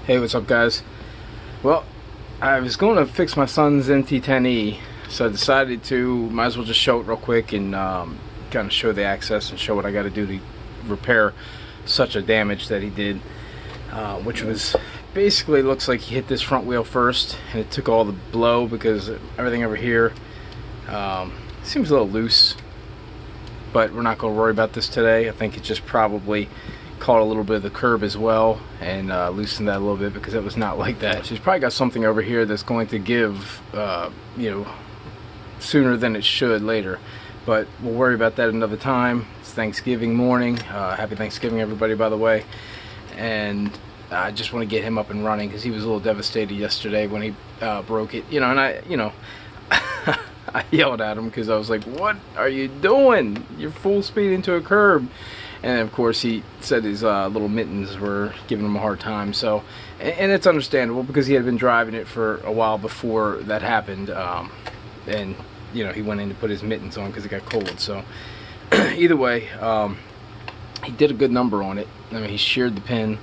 Hey, what's up, guys? Well, I was going to fix my son's MT8E, so I decided to might as well just show it real quick and kind of show the access and show what I got to do to repair such a damage that he did, which was basically looks like he hit this front wheel first and it took all the blow because everything over here seems a little loose, but we're not going to worry about this today. I think it just probably caught a little bit of the curb as well and loosened that a little bit because it was not like that. She's probably got something over here that's going to give sooner than it should later, but we'll worry about that another time. It's Thanksgiving morning. Happy Thanksgiving, everybody, by the way. And I just want to get him up and running because he was a little devastated yesterday when he broke it, and I I yelled at him because I was like, what are you doing? You're full speed into a curb. And of course he said his little mittens were giving him a hard time. So, and it's understandable because he had been driving it for a while before that happened. And he went in to put his mittens on because it got cold. So either way, he did a good number on it. I mean, he sheared the pin.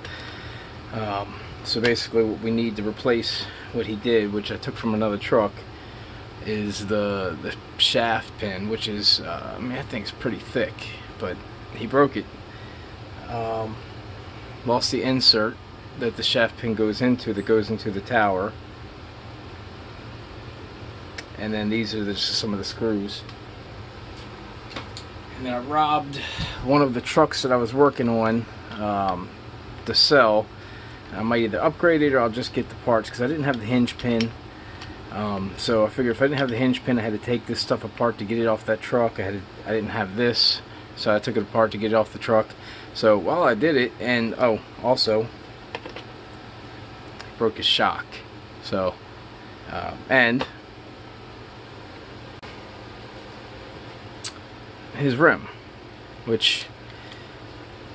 So basically what we need to replace what he did, which I took from another truck, is the shaft pin, which is I mean, I think it's pretty thick, but he broke it. Lost the insert that the shaft pin goes into, that goes into the tower, and then these are just some of the screws. And then I robbed one of the trucks that I was working on to sell. I might either upgrade it or I'll just get the parts because I didn't have the hinge pin. So I figured if I didn't have the hinge pin, I had to take this stuff apart to get it off that truck. I didn't have this, so I took it apart to get it off the truck. So while I did it, and also broke his shock. So and his rim, which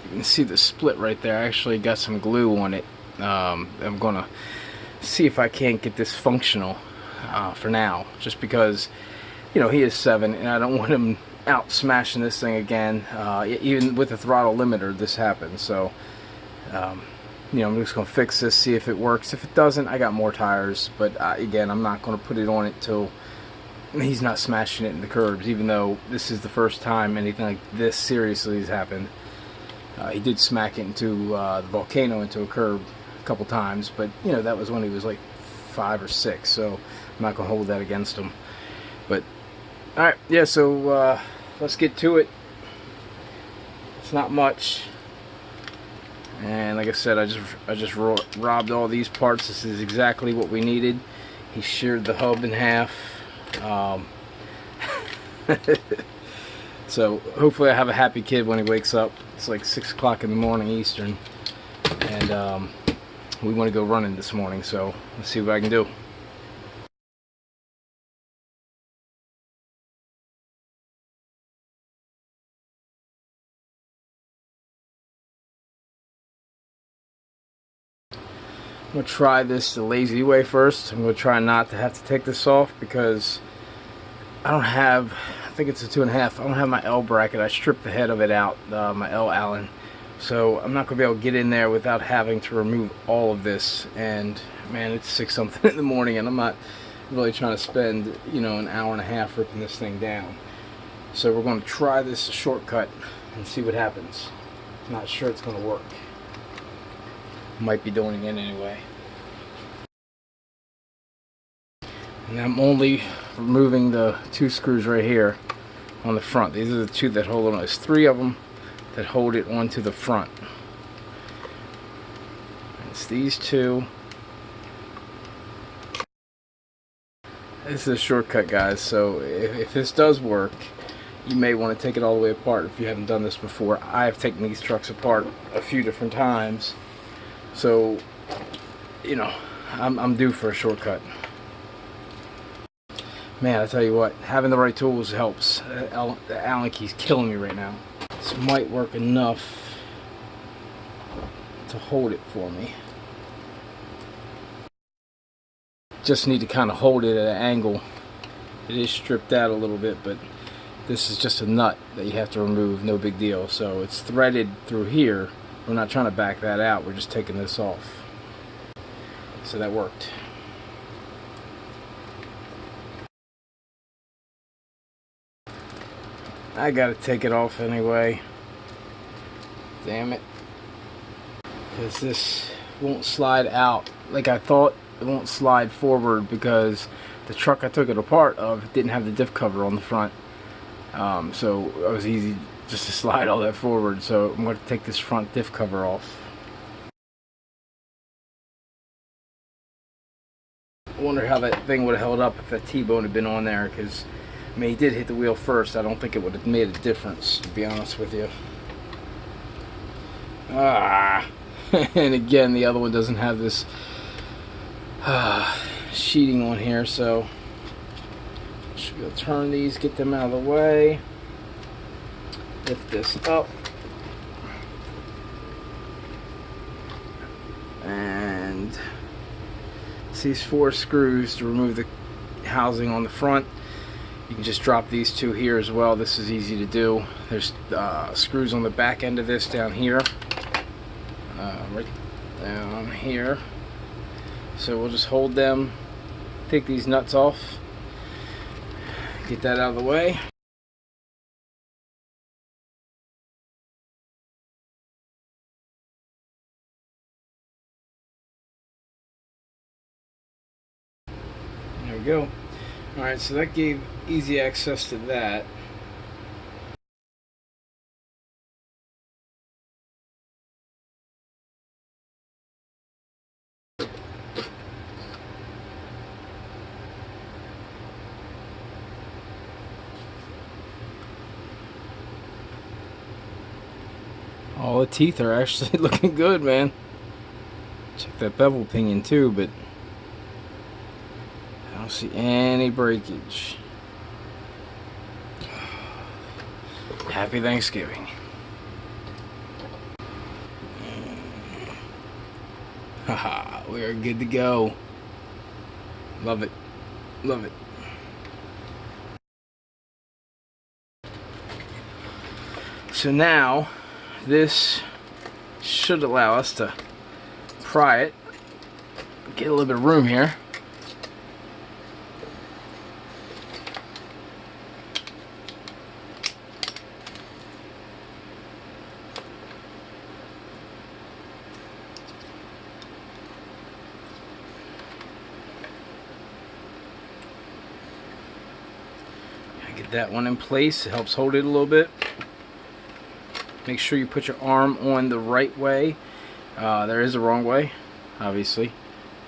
you can see the split right there. I actually got some glue on it. I'm gonna see if I can't get this functional for now, just because he is 7 and I don't want him out smashing this thing again. Even with the throttle limiter, this happens. So I'm just gonna fix this, see if it works. If it doesn't, I got more tires, but again, I'm not gonna put it on it till he's not smashing it in the curbs, even though this is the first time anything like this seriously has happened. He did smack it into the volcano, into a curb a couple times, but that was when he was like 5 or 6, so I'm not gonna hold that against him. But alright, yeah, so let's get to it. It's not much, and like I said, I just robbed all these parts. This is exactly what we needed. He sheared the hub in half. So hopefully I have a happy kid when he wakes up. It's like 6 o'clock in the morning Eastern, and we want to go running this morning, so let's see what I can do. I'm going to try this the lazy way first. I'm going to try not to have to take this off because I don't have, I think it's a 2.5. I don't have my L bracket. I stripped the head of it out, my L Allen. So I'm not going to be able to get in there without having to remove all of this. And man, it's 6 something in the morning and I'm not really trying to spend, an hour and a half ripping this thing down. So we're going to try this shortcut and see what happens. I'm not sure it's going to work. Might be doing it anyway. And I'm only removing the 2 screws right here on the front. These are the 2 that hold it on. There's 3 of them that hold it onto the front. It's these 2. This is a shortcut, guys, so if this does work, you may want to take it all the way apart if you haven't done this before. I have taken these trucks apart a few different times, so I'm due for a shortcut. Man, I tell you what, having the right tools helps. The Allen key's killing me right now. This might work enough to hold it for me. Just need to kind of hold it at an angle. It is stripped out a little bit, but this is just a nut that you have to remove, no big deal. So it's threaded through here. We're not trying to back that out, we're just taking this off. so that worked. I gotta take it off anyway. Damn it. Because this won't slide out like I thought. It won't slide forward because the truck I took it apart of didn't have the diff cover on the front. So it was easy just to slide all that forward. So I'm going to take this front diff cover off. I wonder how that thing would have held up if that T-bone had been on there, because I mean, he did hit the wheel first. I don't think it would have made a difference, to be honest with you. And again, the other one doesn't have this sheeting on here, so should be able to turn these, get them out of the way, lift this up, and it's these 4 screws to remove the housing on the front. You can just drop these 2 here as well. This is easy to do. There's screws on the back end of this down here, right down here. So we'll just hold them, take these nuts off, get that out of the way. There we go. Alright, so that gave easy access to that. All the teeth are actually looking good, man. Check that bevel pinion too, but I don't see any breakage. Happy Thanksgiving. Haha, we are good to go. Love it. Love it. So now, this should allow us to pry it, get a little bit of room here. Get that one in place. It helps hold it a little bit. Make sure you put your arm on the right way. There is a wrong way, obviously.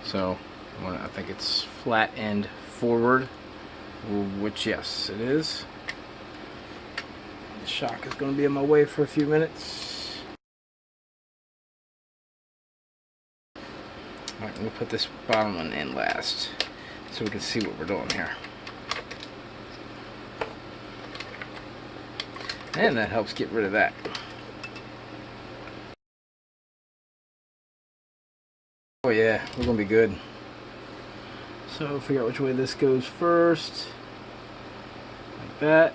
So I think it's flat end forward, which yes, it is. The shock is going to be in my way for a few minutes. Alright, we'll put this bottom one in last so we can see what we're doing here. And that helps get rid of that. Oh yeah, we're gonna be good. So figure out which way this goes first. Like that.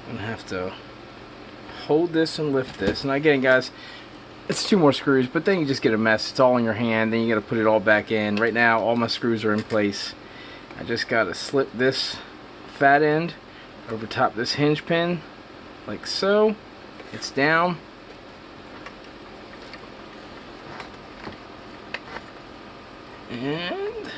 I'm gonna have to hold this and lift this. And again, guys, it's 2 more screws, but then you just get a mess. It's all in your hand, then you gotta put it all back in. Right now, all my screws are in place. I just gotta slip this fat end over top this hinge pin, like so. It's down. And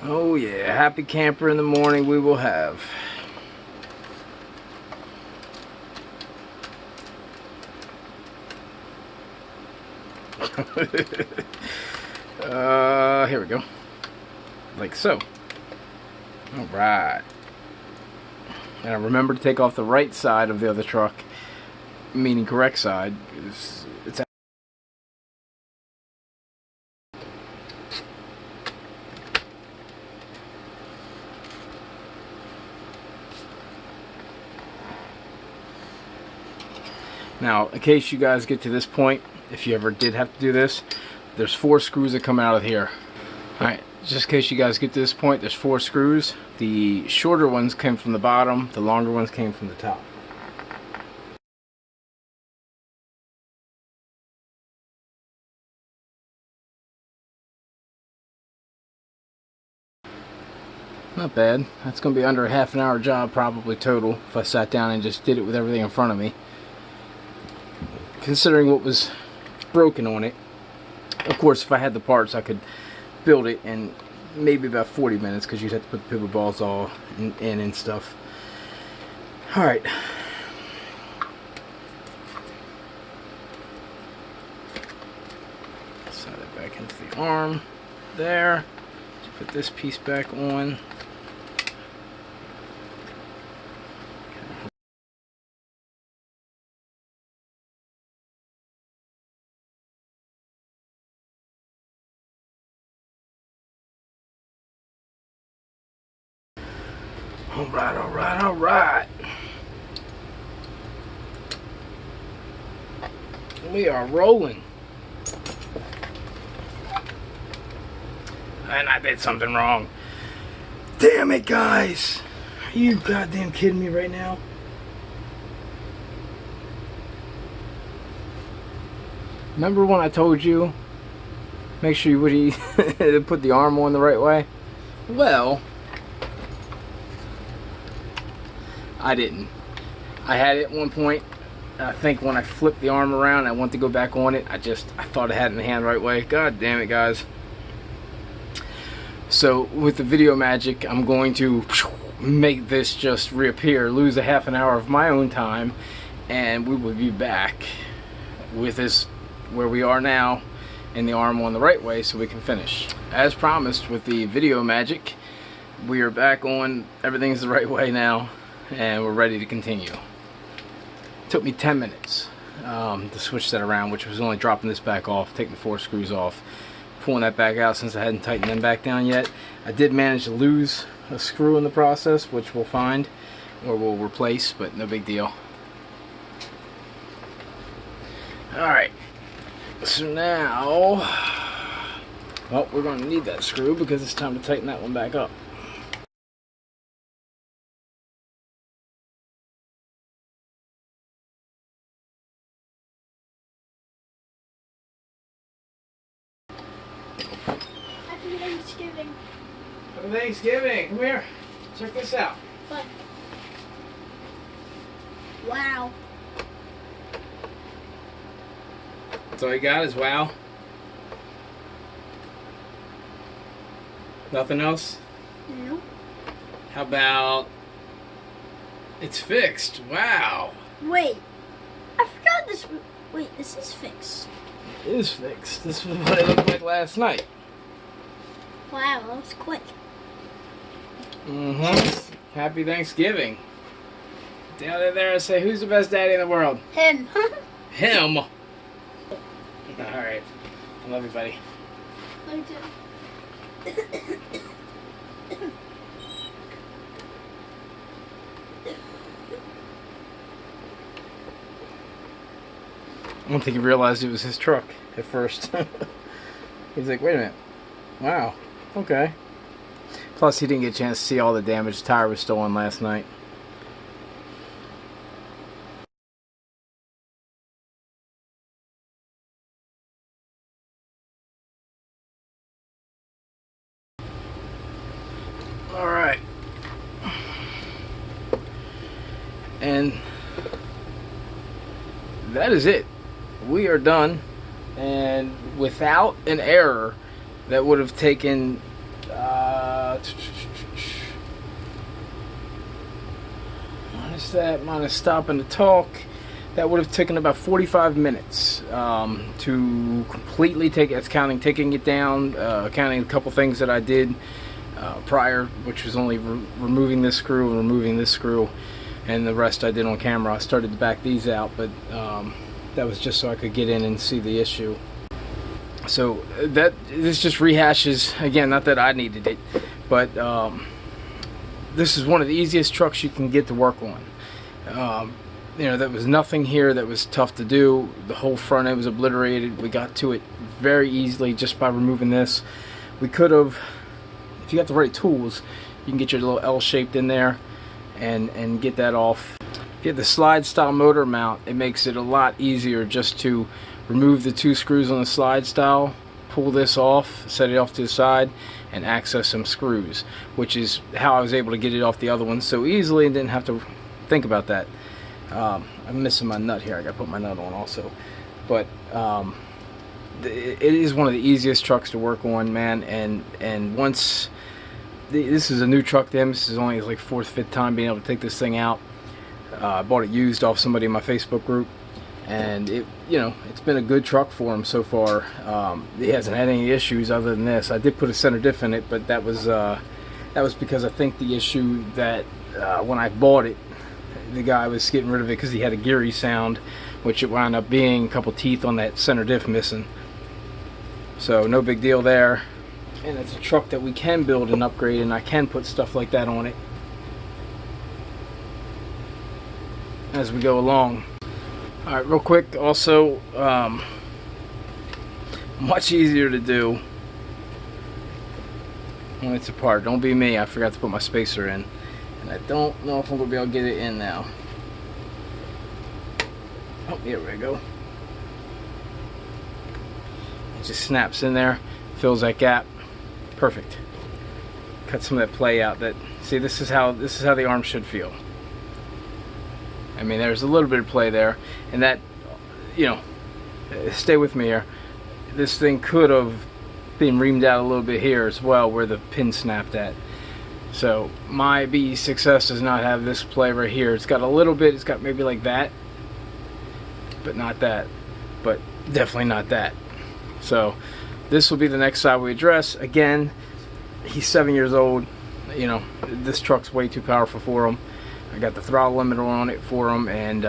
oh yeah, happy camper in the morning we will have. Here we go. Like so. Alright. And remember to take off the right side of the other truck, meaning correct side. It's now, in case you guys get to this point, if you ever did have to do this, there's 4 screws that come out of here. Alright, just in case you guys get to this point, there's 4 screws. The shorter ones came from the bottom, the longer ones came from the top. Not bad. That's going to be under a half an hour job probably total if I sat down and just did it with everything in front of me. Considering what was broken on it. Of course, if I had the parts, I could build it in maybe about 40 minutes because you'd have to put the pivot balls all in and stuff. Alright. Slide that back into the arm there. Put this piece back on. Alright, alright, alright. We are rolling. And I did something wrong. Damn it, guys. Are you goddamn kidding me right now? Remember when I told you make sure you would put the arm on the right way? Well, I didn't. I had it at one point. I think when I flipped the arm around, I went to go back on it. I thought I had it in the hand the right way. God damn it, guys. So with the video magic, I'm going to make this just reappear, lose a half an hour of my own time, and we will be back with this where we are now and the arm on the right way so we can finish. As promised with the video magic, we are back on, everything's the right way now, and we're ready to continue. It took me 10 minutes to switch that around, which was only dropping this back off, taking the 4 screws off, pulling that back out since I hadn't tightened them back down yet. I did manage to lose a screw in the process, which we'll find or we'll replace, but no big deal. Alright, so now, well, we're going to need that screw because it's time to tighten that one back up. Happy Thanksgiving. Happy Thanksgiving. Come here. Check this out. What? Wow. That's all you got is wow? Nothing else? No. How about it's fixed? Wow. Wait. I forgot this. Wait, this is fixed. It is fixed. This was what it looked like last night. Wow, that was quick. Mm-hmm. Happy Thanksgiving. Down there and say, who's the best daddy in the world? Him. Him. Alright. I love you, buddy. Me too. I don't think he realized it was his truck at first. He's like, wait a minute. Wow. Okay. Plus, he didn't get a chance to see all the damage. The tire was stolen last night. Alright. And that is it. We are done. And without an error, that would have taken minus that, minus stopping to talk, that would have taken about 45 minutes to completely take it. That's counting taking it down, counting a couple things that I did prior, which was only removing this screw and removing this screw, and the rest I did on camera. I started to back these out, but that was just so I could get in and see the issue. So this just rehashes again, not that I needed it, but this is one of the easiest trucks you can get to work on. You know, there was nothing here that was tough to do. The whole front end was obliterated. We got to it very easily just by removing this. We could have, if you got the right tools, you can get your little L shaped in there and get that off. If you have the slide style motor mount, it makes it a lot easier just to remove the 2 screws on the slide style pull this off, set it off to the side, and access some screws, which is how I was able to get it off the other one so easily and didn't have to think about that. I'm missing my nut here. I gotta put my nut on also. But it is one of the easiest trucks to work on, man. And once this is a new truck to him, this is only his like 4th, 5th time being able to take this thing out. I bought it used off somebody in my Facebook group, and it's been a good truck for him so far. He hasn't had any issues other than this. I did put a center diff in it, but that was because I think the issue that when I bought it, the guy was getting rid of it because he had a geary sound, which it wound up being a couple teeth on that center diff missing. So no big deal there. And it's a truck that we can build and upgrade, and I can put stuff like that on it as we go along. Alright, real quick, also much easier to do when it's apart. Don't be me, I forgot to put my spacer in, and I don't know if I'm going to be able to get it in now. Oh, here we go. It just snaps in there, fills that gap. Perfect. Cut some of that play out. See, this is how the arm should feel. I mean, there's a little bit of play there, and that, stay with me here. This thing could have been reamed out a little bit here as well, where the pin snapped at. So my BE6S does not have this play right here. It's got a little bit. It's got maybe like that, but not that. But definitely not that. So this will be the next side we address. Again, he's 7 years old. This truck's way too powerful for him. I got the throttle limiter on it for him, and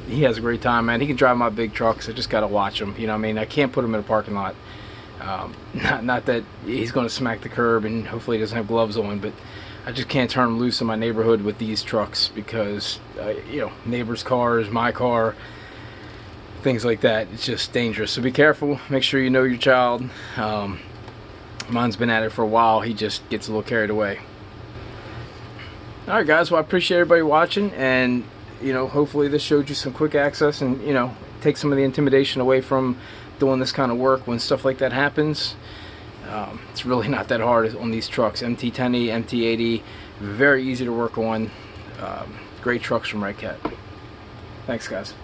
he has a great time, man. He can drive my big trucks. I just got to watch him. You know what I mean? I can't put him in a parking lot. Not that he's going to smack the curb and hopefully he doesn't have gloves on, but I just can't turn him loose in my neighborhood with these trucks because, neighbors' cars, my car, things like that. It's just dangerous. So be careful. Make sure you know your child. Mine's been at it for a while. He just gets a little carried away. Alright guys, well I appreciate everybody watching, and hopefully this showed you some quick access and take some of the intimidation away from doing this kind of work when stuff like that happens. It's really not that hard on these trucks. MT10E, MT8E, very easy to work on. Great trucks from Redcat. Thanks guys.